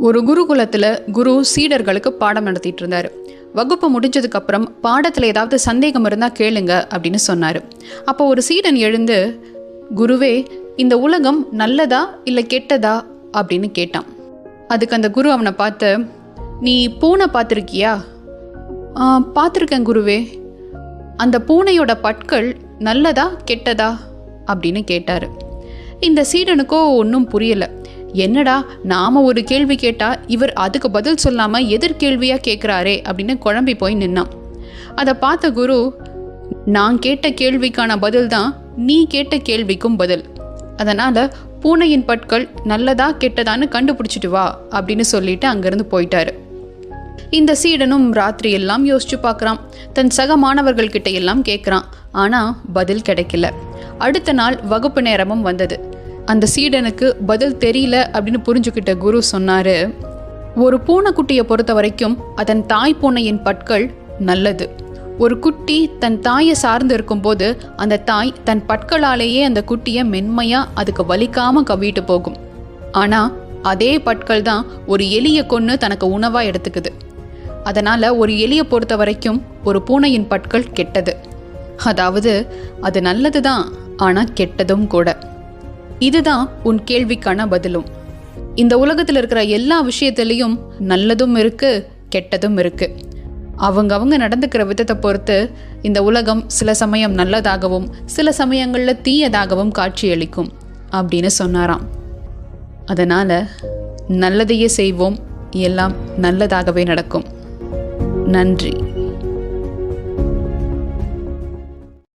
ஒரு குருகுலத்தில் குரு சீடர்களுக்கு பாடம் நடத்திட்டு இருந்தார். வகுப்பு முடிஞ்சதுக்கப்புறம் பாடத்தில் ஏதாவது சந்தேகம் இருந்தால் கேளுங்க அப்படின்னு சொன்னார். அப்போ ஒரு சீடன் எழுந்து, குருவே, இந்த உலகம் நல்லதா இல்லை கெட்டதா அப்படின்னு கேட்டான். அதுக்கு அந்த குரு அவனை பார்த்து, நீ பூனை பார்த்துருக்கியா? பார்த்துருக்கேன் குருவே. அந்த பூனையோட பற்கள் நல்லதா கெட்டதா அப்படின்னு கேட்டார். இந்த சீடனுக்கோ ஒன்றும் புரியலை. என்னடா, நாம ஒரு கேள்வி கேட்டா இவர் அதுக்கு பதில் சொல்லாம எதிர்கேள்வியா கேட்குறாரே அப்படின்னு குழம்பி போய் நின்னான். அதை பார்த்த குரு, நான் கேட்ட கேள்விக்கான பதில் தான் நீ கேட்ட கேள்விக்கும் பதில். அதனால பூனையின் பற்கள் நல்லதா கெட்டதான்னு கண்டுபிடிச்சிட்டு வா அப்படின்னு சொல்லிட்டு அங்கிருந்து போயிட்டாரு. இந்த சீடனும் ராத்திரி எல்லாம் யோசிச்சு பார்க்குறான். தன் சக மாணவர்கள்கிட்ட எல்லாம் கேட்குறான். ஆனால் பதில் கிடைக்கல. அடுத்த நாள் வகுப்பு நேரமும் வந்தது. அந்த சீடனுக்கு பதில் தெரியல அப்படின்னு புரிஞ்சுக்கிட்ட குரு சொன்னார், ஒரு பூனைக்குட்டியை பொறுத்த வரைக்கும் அதன் தாய் பூனையின் பற்கள் நல்லது. ஒரு குட்டி தன் தாயை சார்ந்து இருக்கும்போது அந்த தாய் தன் பற்களாலேயே அந்த குட்டியை மென்மையாக அதுக்கு வலிக்காமல் கவ்விட்டு போகும். ஆனால் அதே பற்கள் தான் ஒரு எலியை கொன்று தனக்கு உணவாக எடுத்துக்குது. அதனால் ஒரு எலியை பொறுத்த வரைக்கும் ஒரு பூனையின் பற்கள் கெட்டது. அதாவது அது நல்லது தான், ஆனால் கெட்டதும் கூட. இதுதான் உன் கேள்விக்கான பதிலும். இந்த உலகத்தில் இருக்கிற எல்லா விஷயத்திலையும் நல்லதும் இருக்கு, கெட்டதும் இருக்கு. அவங்க நடந்துக்கிற விதத்தை பொறுத்து இந்த உலகம் சில சமயம் நல்லதாகவும் சில சமயங்களில் தீயதாகவும் காட்சியளிக்கும் அப்படின்னு சொன்னாராம். அதனால நல்லதையே செய்வோம், எல்லாம் நல்லதாகவே நடக்கும். நன்றி.